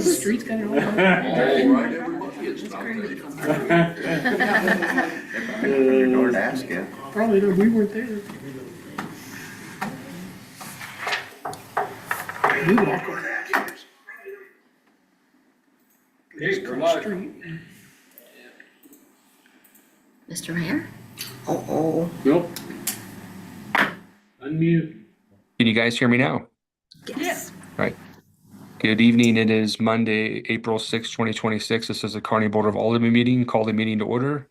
street's got it all. All right, everybody, it's about Your door to ask you. Probably, no, we weren't there. We walk over. There's the street. Mr. Mayor? Oh, Nope. Unmute. Can you guys hear me now? yes. Right. Good evening. It is Monday, April 6, 2026. This is the Kearney Board of Aldermen meeting. Call the meeting to order.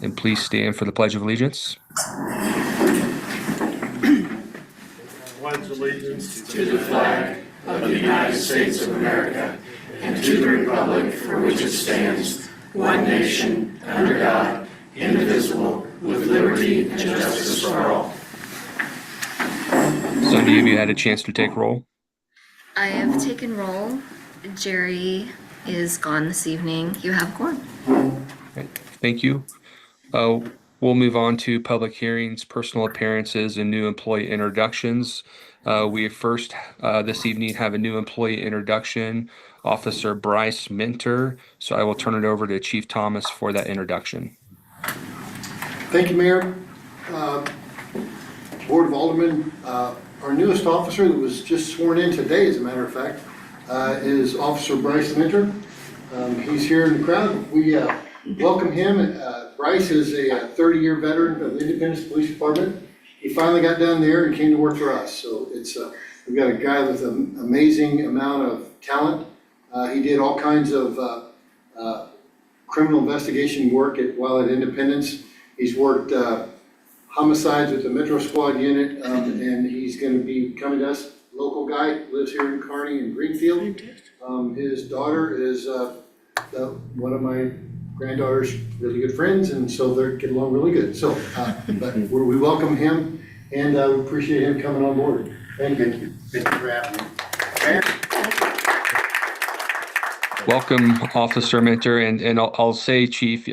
And please stand for the Pledge of Allegiance. Pledge allegiance to the flag of the United States of America and to the republic for which it stands, one nation, under God, indivisible, with liberty and justice for all. Sunday, have you had a chance to take roll? I have taken roll. Jerry is gone this evening. You have quorum. Right. Thank you. We'll move on to public hearings, personal appearances, and new employee introductions. We first this evening have a new employee introduction, Officer Bryce Minter. So I will turn it over to Chief Thomas for that introduction. Thank you, Mayor. Board of Aldermen, our newest officer that was just sworn in today, as a matter of fact, is Officer Bryce Minter. He's here in the crowd. We welcome him. Bryce is a 30-year veteran of the Independence Police Department. He finally got down there and came to work for us. So it's we've got a guy with an amazing amount of talent. He did all kinds of criminal investigation work while at Independence. He's worked homicides with the Metro Squad unit, and he's going to be coming to us. Local guy, lives here in Kearney and Greenfield. His daughter is one of my granddaughter's really good friends, and so they get along really good. So, but we welcome him, and we appreciate him coming on board. Thank you. Thank you for having me. Mayor? Welcome, Officer Minter, and I'll say, Chief,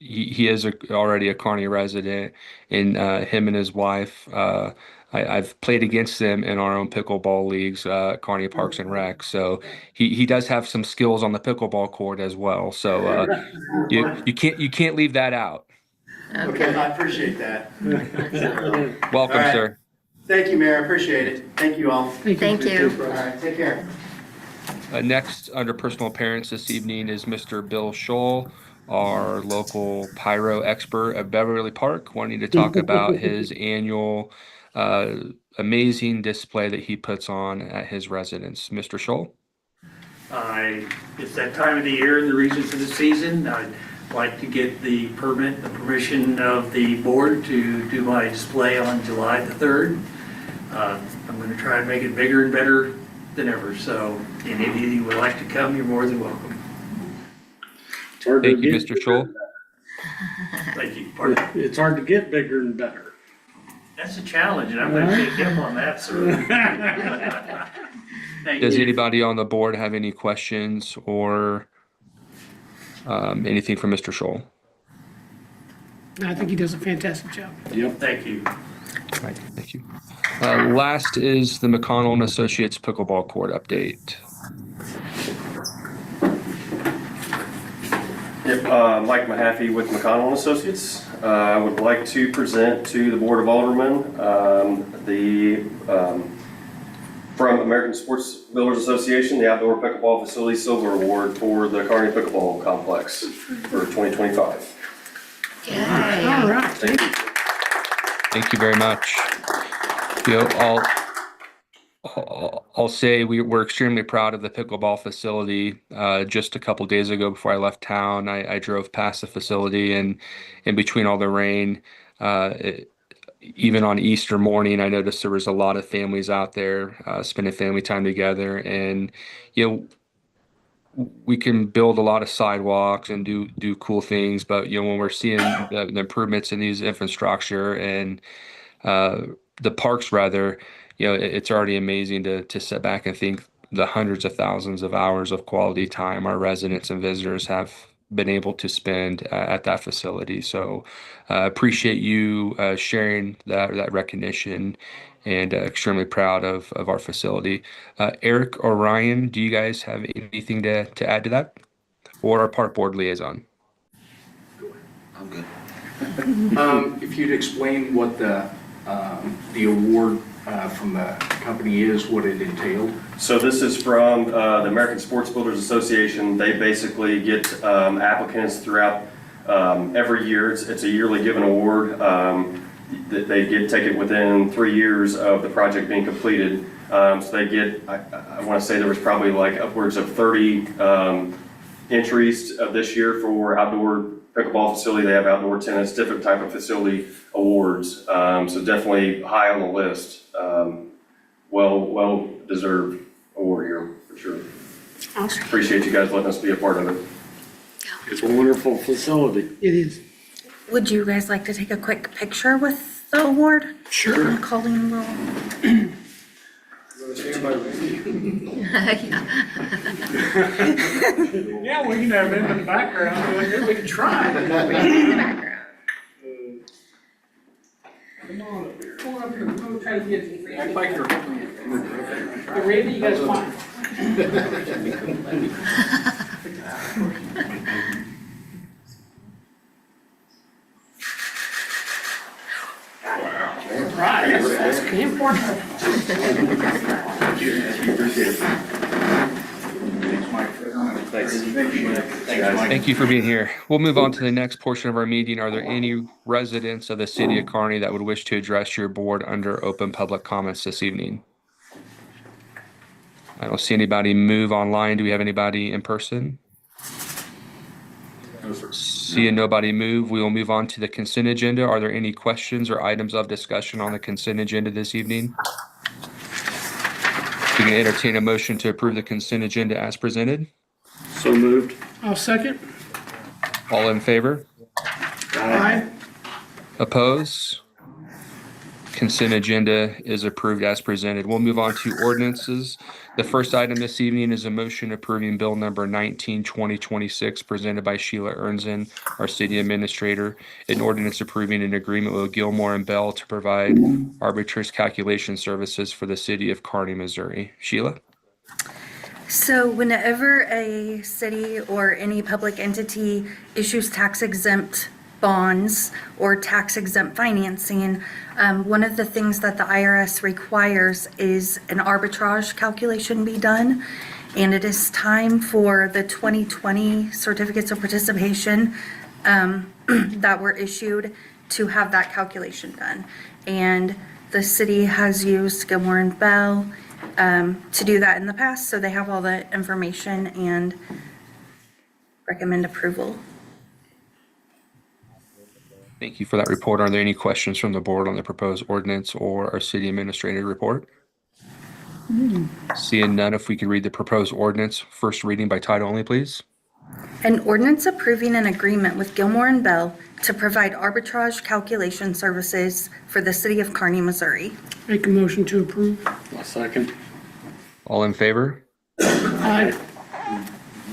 he is already a Kearney resident, and him and his wife, I've played against them in our own pickleball leagues, Kearney Parks and Rec. So he does have some skills on the pickleball court as well. So you can't leave that out. Okay, I appreciate that. Welcome, All right. sir. Thank you, Mayor. I appreciate it. Thank you all. Thank you. All right, take care. Next, under personal appearance this evening is Mr. Bill Scholl, our local pyro expert at Beverly Park, wanting to talk about his annual amazing display that he puts on at his residence. Mr. Scholl? It's that time of the year and the reason for the season. I'd like to get the permission of the board to do my display on July the 3rd. I'm going to try and make it bigger and better than ever. So any of you who would like to come, you're more than welcome. Thank you, Mr. Scholl. Thank you. Pardon? It's hard to get bigger and better. That's a challenge, and I'm going to take him on that, sir. Thank Does you. anybody on the board have any questions or anything for Mr. Scholl? I think he does a fantastic job. Thank you. Right, thank you. Last is the McConnell and Associates pickleball court update. Yep, Mike Mahaffey with McConnell and Associates. I would like to present to the Board of Aldermen from American Sports Builders Association, the Outdoor Pickleball Facility Silver Award for the Kearney Pickleball Complex for 2025. Yay. All right, thank you. Thank you very much. I'll say we're extremely proud of the pickleball facility. Just a couple days ago, before I left town, I drove past the facility, and in between all the rain, even on Easter morning, I noticed there was a lot of families out there spending family time together. And we can build a lot of sidewalks and do cool things, but when we're seeing the improvements in these infrastructure and the parks, rather, it's already amazing to sit back and think the hundreds of thousands of hours of quality time our residents and visitors have been able to spend at that facility. So appreciate you sharing that recognition and extremely proud of our facility. Eric or Ryan, do you guys have anything to add to that? Or our park board liaison? I'm good. If you'd explain what the award from the company is, what it entailed. So this is from the American Sports Builders Association. They basically get applicants throughout every year. It's a yearly given award. They take it within 3 years of the project being completed. So they get, I want to say there was probably like upwards of 30 entries this year for outdoor pickleball facility. They have outdoor tennis, different type of facility awards. So definitely high on the list. Well deserved award here for sure. Awesome. Appreciate you guys letting us be a part of it. It's a wonderful facility. It is. Would you guys like to take a quick picture with the award? Sure. Colleen will. Stand by Randy. Yeah, we can have him in the background, we can try. Come on up here. Come on up here. We're gonna try to get Act like you're holding it. Randy, you guys fine. Right, that's important. Thank you for being here. We'll move on to the next portion of our meeting. Are there any residents of the city of Kearney that would wish to address your board under open public comments this evening? I don't see anybody move online. Do we have anybody in person? Seeing nobody move, we will move on to the consent agenda. Are there any questions or items of discussion on the consent agenda this evening? We can entertain a motion to approve the consent agenda as presented. So moved. I'll second. All in favor? Aye. Oppose? Consent agenda is approved as presented. We'll move on to ordinances. The first item this evening is a motion approving bill number 19/2026 presented by Sheila Ernzen, our city administrator. An ordinance approving an agreement with Gilmore and Bell to provide arbitrage calculation services for the city of Kearney, Missouri. Sheila? So whenever a city or any public entity issues tax exempt bonds or tax exempt financing, one of the things that the IRS requires is an arbitrage calculation be done. And it is time for the 2020 certificates of participation that were issued to have that calculation done. And the city has used Gilmore and Bell to do that in the past, so they have all the information and recommend approval. Thank you for that report. Are there any questions from the board on the proposed ordinance or our city administrator report? Seeing none, if we could read the proposed ordinance, first reading by title only, please. An ordinance approving an agreement with Gilmore and Bell to provide arbitrage calculation services for the city of Kearney, Missouri. Make a motion to approve. A second. All in favor? Aye.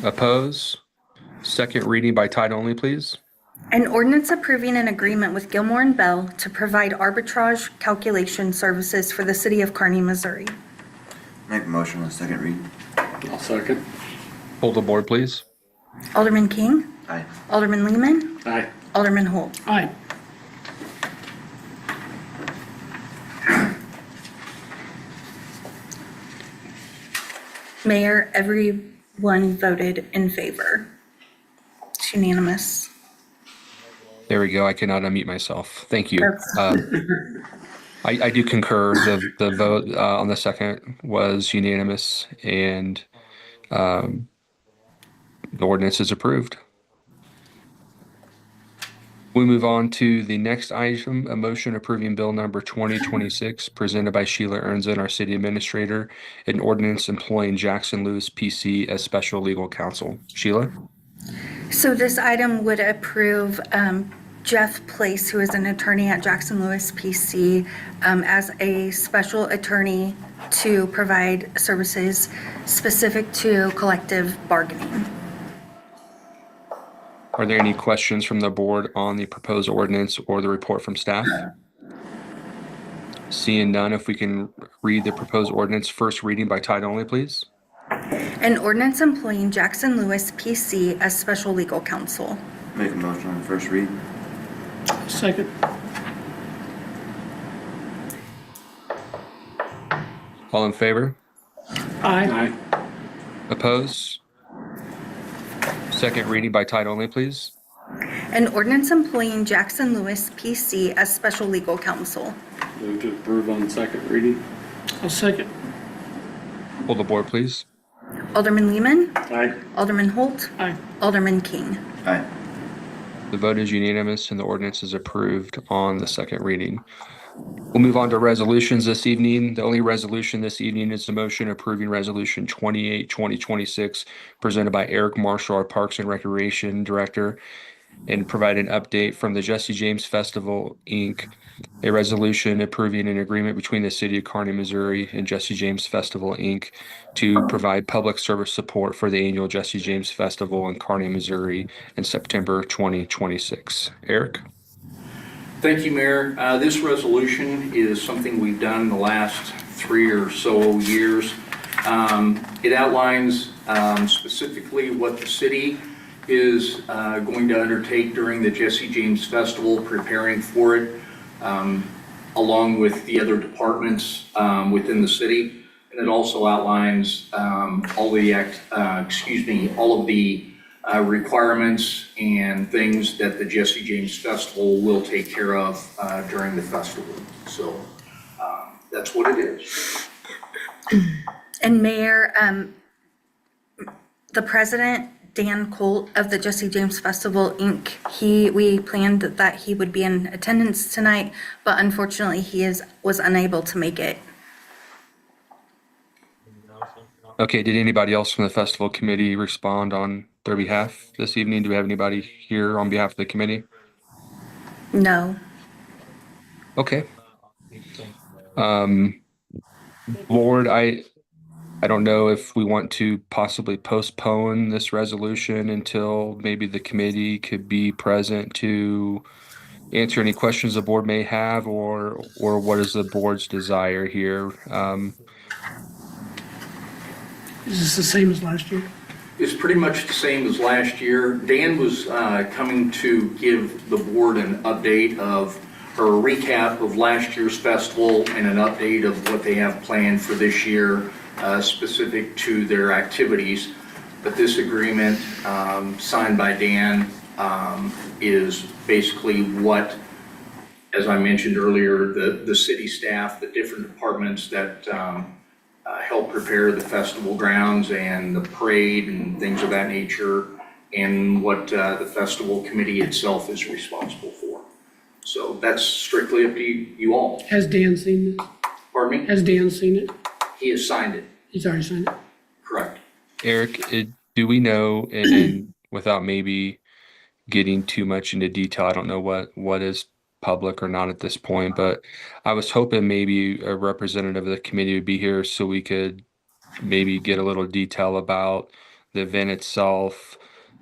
Oppose? Second reading by title only, please. An ordinance approving an agreement with Gilmore and Bell to provide arbitrage calculation services for the city of Kearney, Missouri. Make a motion on second read. I'll second. Hold the board, please. Alderman King. Aye. Alderman Lehman. Aye. Alderman Holt. Aye. Mayor, everyone voted in favor. It's unanimous. There we go. I cannot unmute myself. Thank you. Okay. I do concur. The vote on the second was unanimous, and the ordinance is approved. We move on to the next item, a motion approving bill number 2026 presented by Sheila Ernzen, our city administrator, an ordinance employing Jackson Lewis PC as special legal counsel. Sheila? So this item would approve Jeff Place, who is an attorney at Jackson Lewis PC, as a special attorney to provide services specific to collective bargaining. Are there any questions from the board on the proposed ordinance or the report from staff? Seeing none, if we can read the proposed ordinance first reading by title only, please. An ordinance employing Jackson Lewis PC as special legal counsel. Make a motion on the first read. Second. All in favor? Aye. Oppose? Second reading by title only, please. An ordinance employing Jackson Lewis PC as special legal counsel. Move to approve on second reading. I'll second. Hold the board, please. Alderman Lehman, Aye. Alderman Holt, Aye. Alderman King. Aye. The vote is unanimous and the ordinance is approved on the second reading. We'll move on to resolutions this evening. The only resolution this evening is the motion approving Resolution 28, 2026, presented by Eric Marshall, our Parks and Recreation Director, and provide an update from the Jesse James Festival, Inc., a resolution approving an agreement between the City of Kearney, Missouri and Jesse James Festival, Inc. to provide public service support for the annual Jesse James Festival in Kearney, Missouri in September 2026. Eric? Thank you, Mayor. This resolution is something we've done the last 3 or so years. It outlines specifically what the city is going to undertake during the Jesse James Festival, preparing for it, along with the other departments within the city. And it also outlines all of the requirements and things that the Jesse James Festival will take care of during the festival. So that's what it is. And Mayor, the president, Dan Colt of the Jesse James Festival, Inc., we planned that he would be in attendance tonight, but unfortunately was unable to make it. Okay, did anybody else from the festival committee respond on their behalf this evening? Do we have anybody here on behalf of the committee? No. Okay. Board, I don't know if we want to possibly postpone this resolution until maybe the committee could be present to answer any questions the board may have, or what is the board's desire here? Is this the same as last year? It's pretty much the same as last year. Dan was coming to give the board an update of, or a recap of last year's festival and an update of what they have planned for this year, specific to their activities. But this agreement signed by Dan is basically what, as I mentioned earlier, the city staff, the different departments that help prepare the festival grounds and the parade and things of that nature, and what the festival committee itself is responsible for. So that's strictly up to you all. Has Dan seen this? Pardon me? Has Dan seen it? He has signed it, He's already signed it? correct. Eric, do we know, and without maybe getting too much into detail, I don't know what is public or not at this point, but I was hoping maybe a representative of the committee would be here so we could maybe get a little detail about the event itself.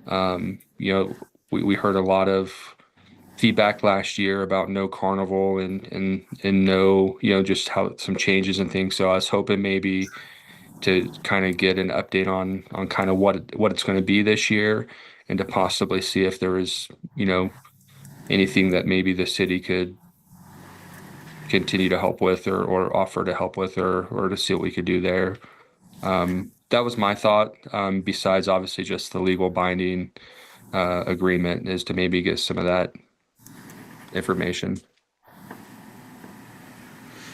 We heard a lot of feedback last year about no carnival and no, just how some changes and things. So I was hoping maybe to kind of get an update on kind of what it's going to be this year, and to possibly see if there is, anything that maybe the city could continue to help with or offer to help with or to see what we could do there. That was my thought, besides obviously just the legal binding agreement, is to maybe get some of that information.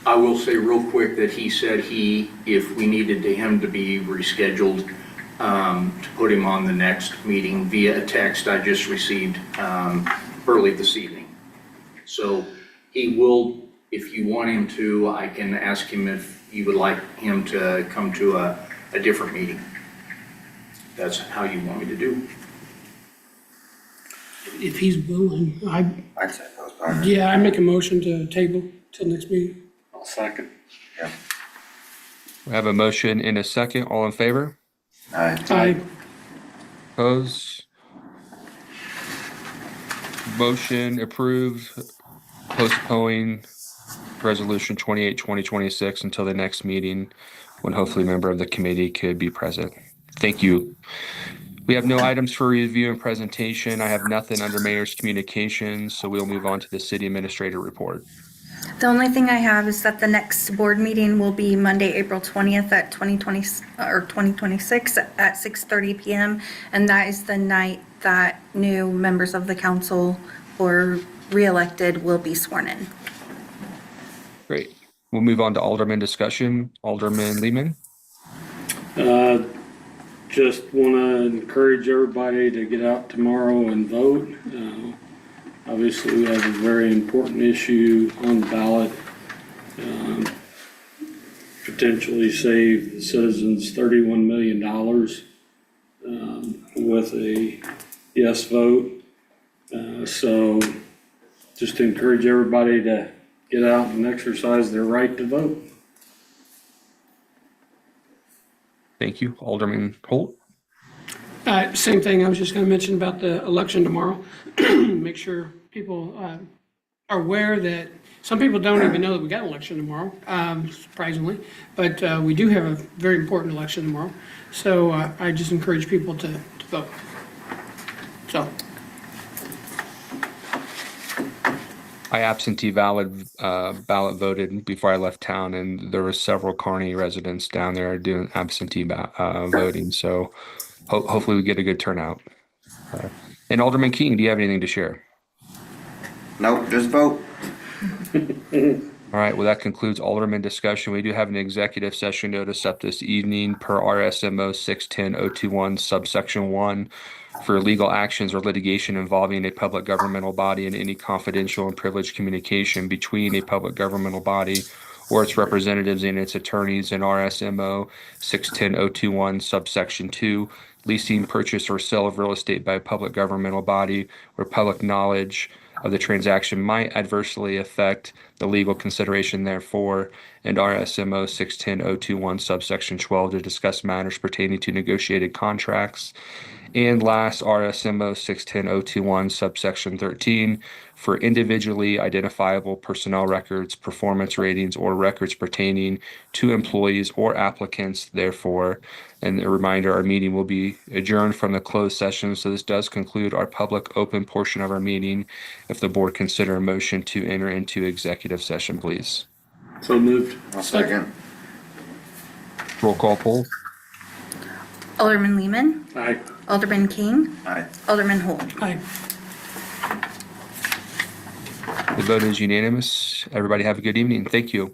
I will say real quick that he said if we needed him to be rescheduled, to put him on the next meeting via a text I just received early this evening. So he will, if you want him to, I can ask him if you would like him to come to a different meeting. That's how you want me to do. If he's willing, I'd say postpone. yeah, I make a motion to table till next meeting. I'll second. Yeah. We have a motion in a second. All in favor? Aye. Aye. Opposed? Motion approved, postponing Resolution 28, 2026 until the next meeting, when hopefully a member of the committee could be present. Thank you. We have no items for review and presentation. I have nothing under mayor's communications, so we'll move on to the city administrator report. The only thing I have is that the next board meeting will be Monday, April 20th at 2026 at 6:30 PM. And that is the night that new members of the council or re-elected will be sworn in. Great. We'll move on to Alderman discussion. Alderman Lehman. Just want to encourage everybody to get out tomorrow and vote. Obviously, we have a very important issue on the ballot. Potentially save the citizens $31 million with a yes vote. So just to encourage everybody to get out and exercise their right to vote. Thank you. Alderman Holt. Same thing, I was just gonna mention about the election tomorrow. Make sure people are aware that some people don't even know that we got an election tomorrow, surprisingly. But we do have a very important election tomorrow. So I just encourage people to vote. So, I absentee ballot voted before I left town, and there were several Kearney residents down there doing absentee voting. So hopefully we get a good turnout. And Alderman King, do you have anything to share? Nope, just vote. All right, well, that concludes Alderman discussion. We do have an executive session notice up this evening per RSMO 610021 subsection 1 for legal actions or litigation involving a public governmental body and any confidential and privileged communication between a public governmental body or its representatives and its attorneys, and RSMO 610021 subsection 2, leasing, purchase, or sale of real estate by a public governmental body where public knowledge of the transaction might adversely affect the legal consideration therefore, and RSMO 610021 subsection 12 to discuss matters pertaining to negotiated contracts. And last, RSMO 610021 subsection 13 for individually identifiable personnel records, performance ratings, or records pertaining to employees or applicants, therefore. And a reminder, our meeting will be adjourned from the closed session, so this does conclude our public open portion of our meeting. If the board consider a motion to enter into executive session, please. So moved. I'll second. Roll call poll. Alderman Lehman, Aye. Alderman King, Aye. Alderman Holt. aye. The vote is unanimous. Everybody have a good evening. Thank you.